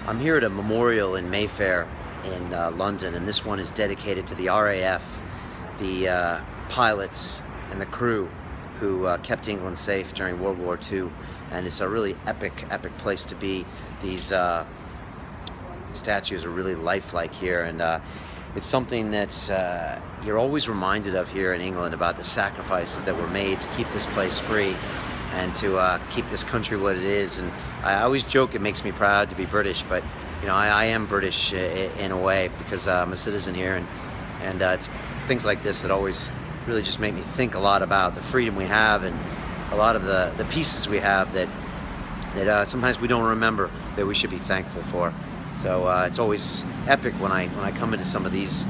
I'm here at a memorial in Mayfair in London, and this one is dedicated to the RAF, the pilots and the crew who kept England safe during World War II. And it's a really epic place to be. These statues are really lifelike here, and it's something that you're always reminded of here in England, about the sacrifices that were made to keep this place free and to keep this country what it is. And I always joke it makes me proud to be British, but you know, I am British in a way, because I'm a citizen here, and it's things like this that always really just make me think a lot about the freedom we have, and a lot of the pieces we have that sometimes we don't remember, that we should be thankful for. So it's always epic when I come into some of these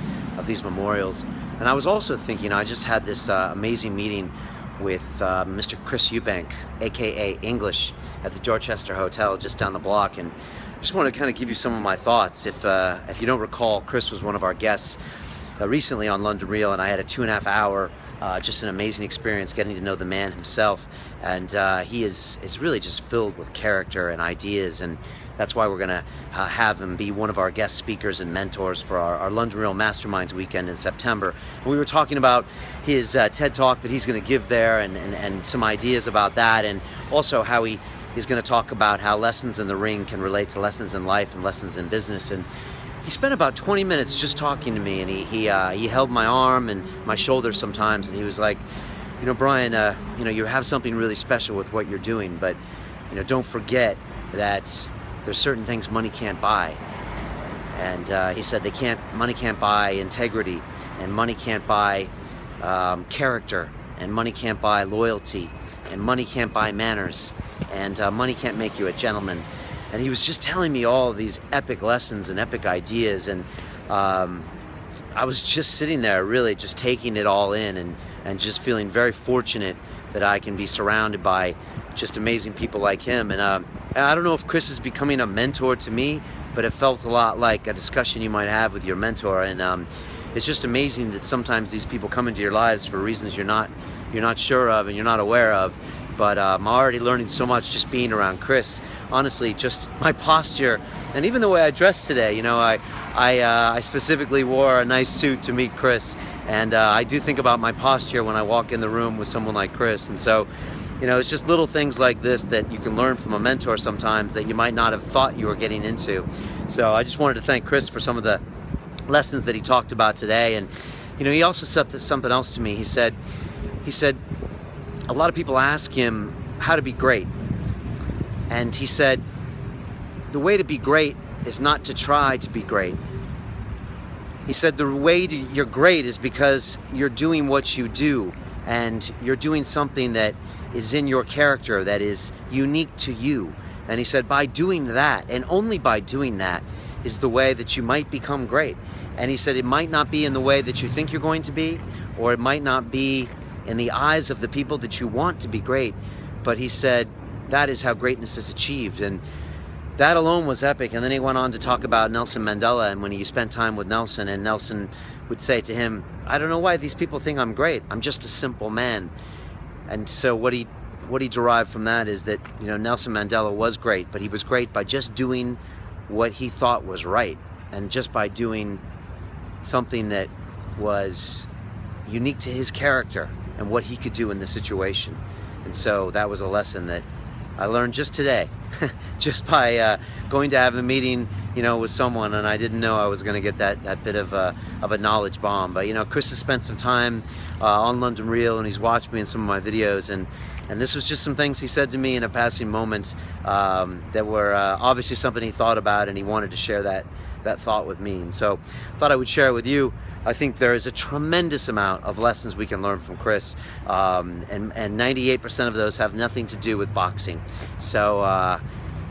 memorials. And I was also thinking, I just had this amazing meeting with Mr. Chris Eubank, aka English, at the Dorchester Hotel just down the block, and I just want to kind of give you some of my thoughts. If you don't recall, Chris was one of our guests recently on London Real, and I had a 2.5 hour just an amazing experience getting to know the man himself. And he is really just filled with character and ideas, and that's why we're going to have him be one of our guest speakers and mentors for our London Real Masterminds weekend in September. And we were talking about his TED Talk that he's going to give there, and some ideas about that, and also how he is going to talk about how lessons in the ring can relate to lessons in life and lessons in business. And he spent about 20 minutes just talking to me, and he held my arm and my shoulder sometimes, and he was like, you know, Brian, you know, you have something really special with what you're doing, but you know, don't forget that there's certain things money can't buy. And he said money can't buy integrity, and money can't buy character, and money can't buy loyalty, and money can't buy manners, and money can't make you a gentleman. And he was just telling me all of these epic lessons and epic ideas, and I was just sitting there really just taking it all in, and just feeling very fortunate that I can be surrounded by just amazing people like him. And I don't know if Chris is becoming a mentor to me, but it felt a lot like a discussion you might have with your mentor. And it's just amazing that sometimes these people come into your lives for reasons you're not sure of and you're not aware of. But I'm already learning so much just being around Chris. Honestly, just my posture, and even the way I dressed today. You know, I specifically wore a nice suit to meet Chris, and I do think about my posture when I walk in the room with someone like Chris. And so, you know, it's just little things like this that you can learn from a mentor sometimes that you might not have thought you were getting into. So I just wanted to thank Chris for some of the lessons that he talked about today. And you know, he also said something else to me. He said, a lot of people ask him how to be great. And he said, the way to be great is not to try to be great. He said the way you're great is because you're doing what you do, and you're doing something that is in your character, that is unique to you. And he said by doing that, and only by doing that, is the way that you might become great. And he said it might not be in the way that you think you're going to be, or it might not be in the eyes of the people that you want to be great, but he said that is how greatness is achieved. And that alone was epic. And then he went on to talk about Nelson Mandela, and when he spent time with Nelson, and Nelson would say to him, I don't know why these people think I'm great, I'm just a simple man. And so what he derived from that is that, you know, Nelson Mandela was great, but he was great by just doing what he thought was right, and just by doing something that was unique to his character and what he could do in the situation. And so that was a lesson that I learned just today, just by going to have a meeting, you know, with someone, and I didn't know I was going to get that bit of a knowledge bomb. But you know, Chris has spent some time on London Real, and he's watched me in some of my videos, and this was just some things he said to me in a passing moment that were obviously something he thought about, and he wanted to share that thought with me. And so I thought I would share it with you. I think there is a tremendous amount of lessons we can learn from Chris, and 98% of those have nothing to do with boxing. So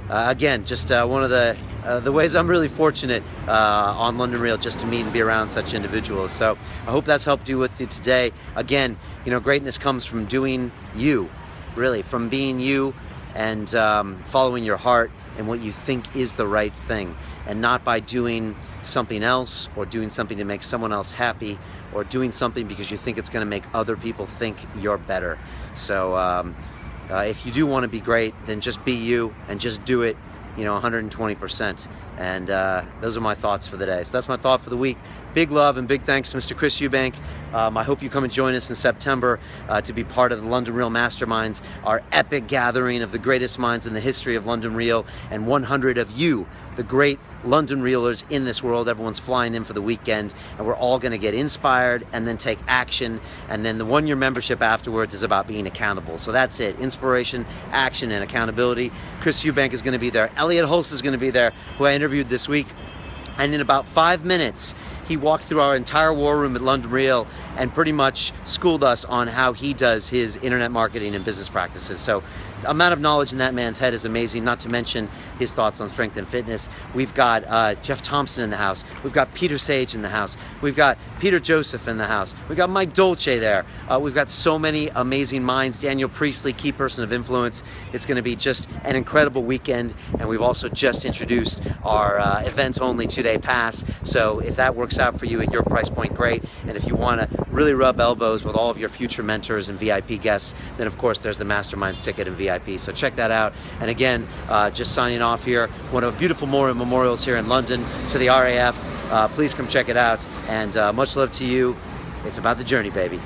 again, just one of the ways I'm really fortunate on London Real, just to meet and be around such individuals. So I hope that's helped you with you today. Again, you know, greatness comes from doing you, really, from being you, and following your heart and what you think is the right thing, and not by doing something else, or doing something to make someone else happy, or doing something because you think it's going to make other people think you're better. So if you do want to be great, then just be you, and just do it you know, 120%. And those are my thoughts for the day. So that's my thought for the week. Big love and big thanks to Mr. Chris Eubank. I hope you come and join us in September to be part of the London Real Masterminds, our epic gathering of the greatest minds in the history of London Real, and 100 of you, the great London Realers in this world. Everyone's flying in for the weekend, and we're all going to get inspired and then take action. And then the one-year membership afterwards is about being accountable. So that's it: inspiration, action, and accountability. Chris Eubank is going to be there. Elliot Hulse is going to be there, who I interviewed this week. And in about 5 minutes, he walked through our entire war room at London Real and pretty much schooled us on how he does his internet marketing and business practices. So the amount of knowledge in that man's head is amazing, not to mention his thoughts on strength and fitness. We've got Jeff Thompson in the house. We've got Peter Sage in the house. We've got Peter Joseph in the house. We've got Mike Dolce there. We've got so many amazing minds. Daniel Priestley, key person of influence. It's going to be just an incredible weekend. And we've also just introduced our events-only 2-day pass. So if that works out for you at your price point, great. And if you want to really rub elbows with all of your future mentors and VIP guests, then of course there's the Masterminds ticket and VIP. So check that out. And again, just signing off here, one of the beautiful memorials here in London to the RAF. Please come check it out. And much love to you. It's about the journey, baby.